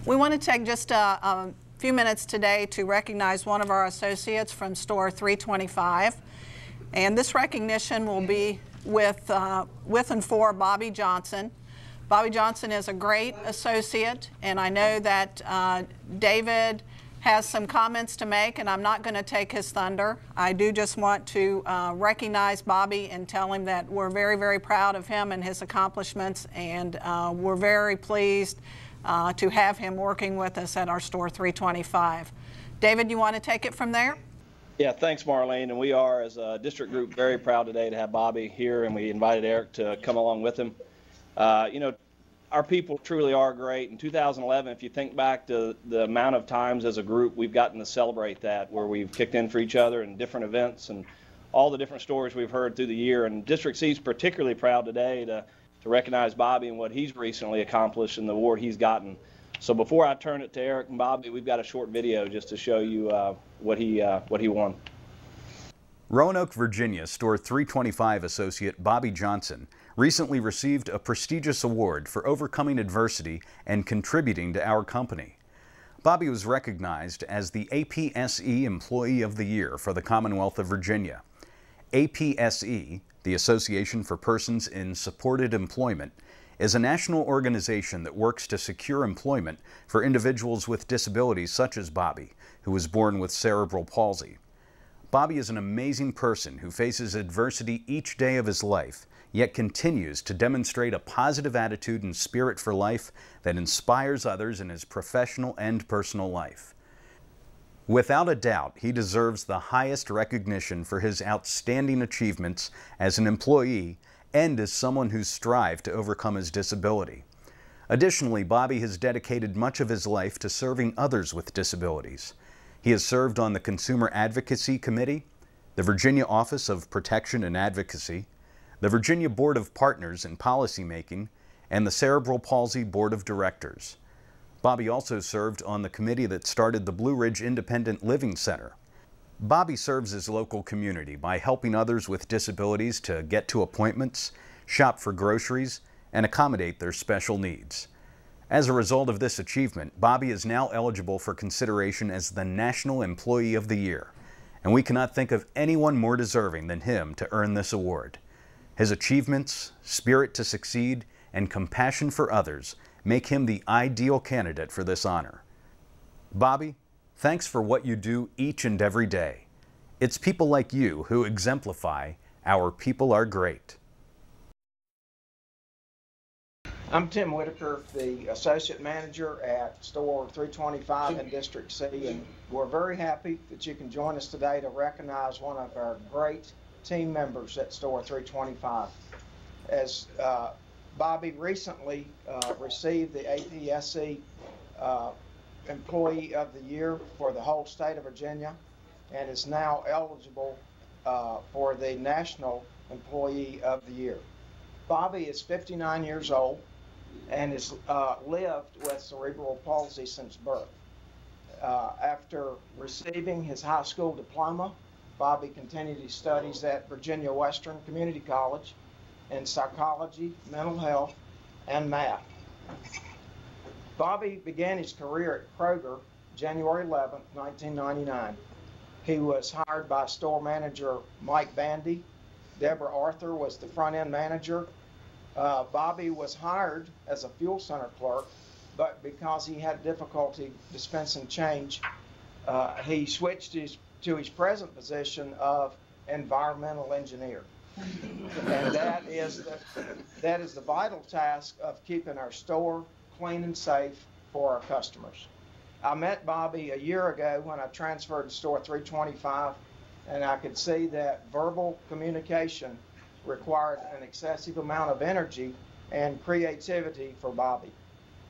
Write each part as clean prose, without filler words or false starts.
We want to take just a few minutes today to recognize one of our associates from store 325. And this recognition will be with and for Bobby Johnson. Bobby Johnson is a great associate, and I know that David has some comments to make, and I'm not going to take his thunder. I do just want to recognize Bobby and tell him that we're very, very proud of him and his accomplishments, and we're very pleased to have him working with us at our store 325. David, you want to take it from there? Yeah, thanks, Marlene. And we are, as a district group, very proud today to have Bobby here, and we invited Eric to come along with him. You know, our people truly are great. In 2011, if you think back to the amount of times as a group we've gotten to celebrate that, where we've kicked in for each other in different events and all the different stories we've heard through the year. And District C is particularly proud today to recognize Bobby and what he's recently accomplished and the award he's gotten. So before I turn it to Eric and Bobby, we've got a short video just to show you what he won. Roanoke, Virginia, store 325 associate Bobby Johnson recently received a prestigious award for overcoming adversity and contributing to our company. Bobby was recognized as the APSE Employee of the Year for the Commonwealth of Virginia. APSE, the Association for Persons in Supported Employment, is a national organization that works to secure employment for individuals with disabilities such as Bobby, who was born with cerebral palsy. Bobby is an amazing person who faces adversity each day of his life, yet continues to demonstrate a positive attitude and spirit for life that inspires others in his professional and personal life. Without a doubt, he deserves the highest recognition for his outstanding achievements as an employee and as someone who strived to overcome his disability. Additionally, Bobby has dedicated much of his life to serving others with disabilities. He has served on the Consumer Advocacy Committee, the Virginia Office of Protection and Advocacy, the Virginia Board of Partners in Policymaking, and the Cerebral Palsy Board of Directors. Bobby also served on the committee that started the Blue Ridge Independent Living Center. Bobby serves his local community by helping others with disabilities to get to appointments, shop for groceries, and accommodate their special needs. As a result of this achievement, Bobby is now eligible for consideration as the National Employee of the Year, and we cannot think of anyone more deserving than him to earn this award. His achievements, spirit to succeed, and compassion for others make him the ideal candidate for this honor. Bobby, thanks for what you do each and every day. It's people like you who exemplify our people are great. I'm Tim Whitaker, the Associate Manager at Store 325 in District C, and we're very happy that you can join us today to recognize one of our great team members at Store 325. As Bobby recently received the APSE Employee of the Year for the whole state of Virginia and is now eligible for the National Employee of the Year. Bobby is 59 years old and has lived with cerebral palsy since birth. After receiving his high school diploma, Bobby continued his studies at Virginia Western Community College in psychology, mental health, and math. Bobby began his career at Kroger January 11, 1999. He was hired by store manager Mike Bandy. Deborah Arthur was the front-end manager. Bobby was hired as a fuel center clerk, but because he had difficulty dispensing change, he switched to his present position of environmental engineer. And that is the vital task of keeping our store clean and safe for our customers. I met Bobby a year ago when I transferred to store 325, and I could see that verbal communication required an excessive amount of energy and creativity for Bobby.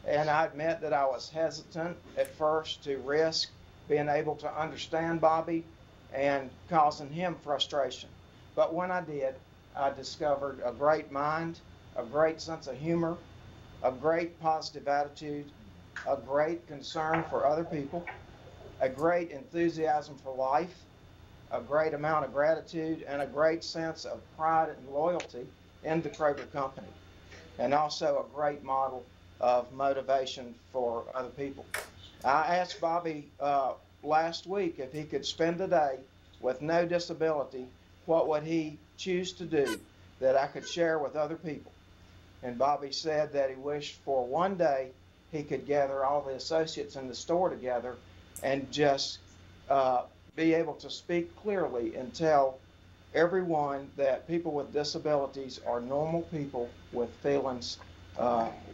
And I admit that I was hesitant at first to risk being able to understand Bobby and causing him frustration. But when I did, I discovered a great mind, a great sense of humor, a great positive attitude, a great concern for other people, a great enthusiasm for life, a great amount of gratitude, and a great sense of pride and loyalty in the Kroger company, and also a great model of motivation for other people. I asked Bobby last week if he could spend a day with no disability, what would he choose to do that I could share with other people? And Bobby said that he wished for one day he could gather all the associates in the store together and just be able to speak clearly and tell everyone that people with disabilities are normal people with feelings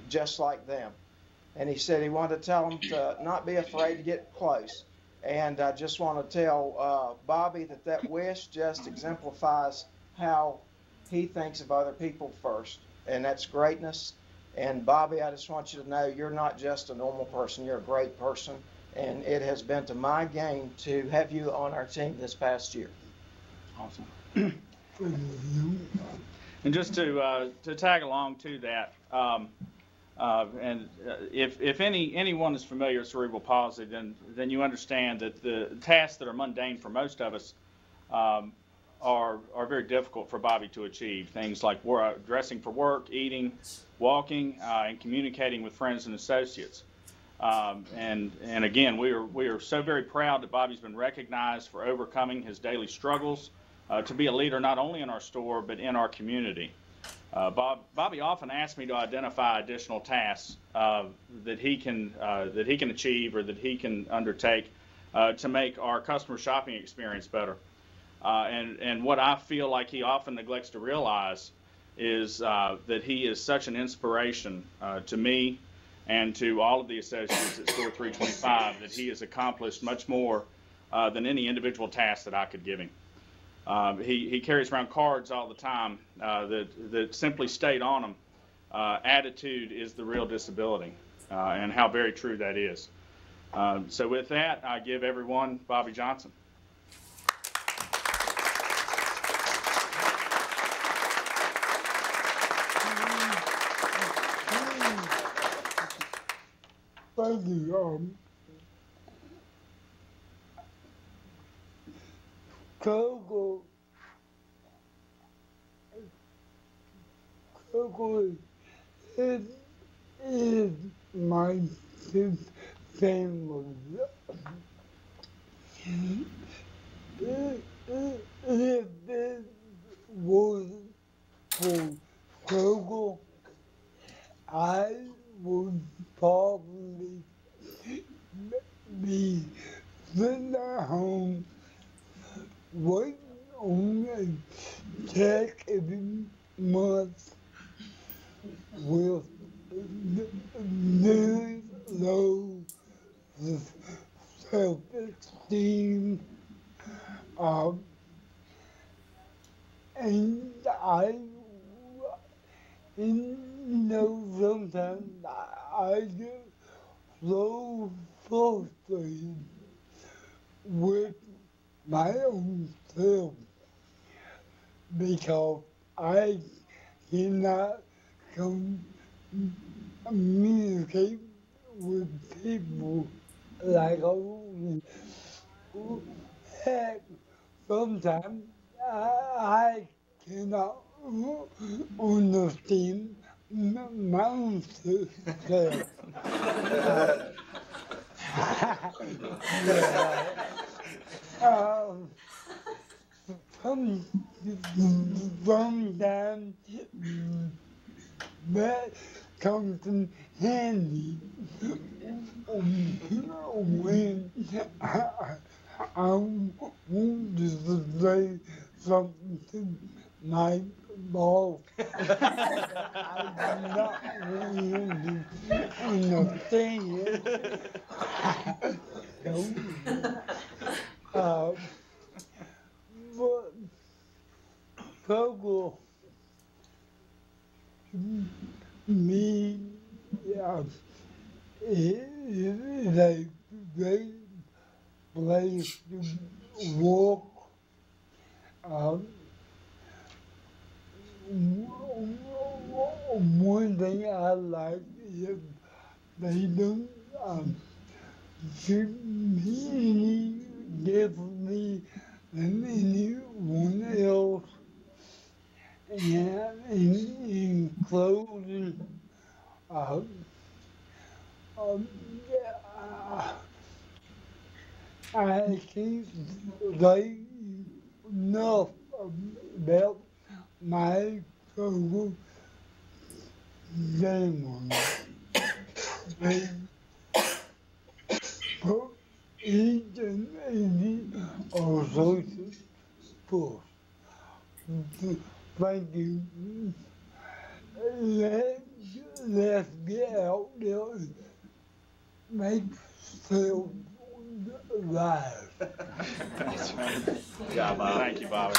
just like them. And he said he wanted to tell them to not be afraid to get close. And I just want to tell Bobby that that wish just exemplifies how he thinks of other people first, and that's greatness. And Bobby, I just want you to know you're not just a normal person, you're a great person, and it has been to my gain to have you on our team this past year. Awesome. And just to tag along to that, if anyone is familiar with cerebral palsy, then you understand that the tasks that are mundane for most of us are very difficult for Bobby to achieve. Things like dressing for work, eating, walking, and communicating with friends and associates. And again, we are so very proud that Bobby's been recognized for overcoming his daily struggles to be a leader not only in our store but in our community. Bobby often asks me to identify additional tasks that he can achieve or that he can undertake to make our customer shopping experience better. And what I feel like he often neglects to realize is that he is such an inspiration to me and to all of the associates at Store 325 that he has accomplished much more than any individual task that I could give him. He carries around cards all the time that simply state on them, attitude is the real disability, and how very true that is. So with that, I give everyone Bobby Johnson. Thank you. Coco is my family. If it wasn't for Coco, I would probably be sitting at home waiting on a check every month with very low self-esteem. And sometimes I get so frustrated with my own self because I cannot communicate with people like I want. Heck, sometimes I cannot understand my own self. Sometimes that comes in handy when I want to say something to my boss. I do not want him to understand. But Coco, me, is a great place to work. One thing I like is they don't treat me any differently than anyone else. And in closing, I think they know about my Kroger family. They put each and every associate first. Thank you. Let's get out there and make sales live. Yeah, Bob. Thank you, Bobby.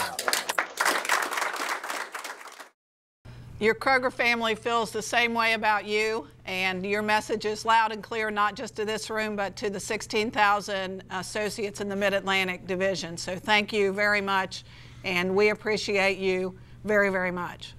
Your Kroger family feels the same way about you, and your message is loud and clear, not just to this room, but to the 16,000 associates in the Mid-Atlantic Division. So thank you very much, and we appreciate you very, very much.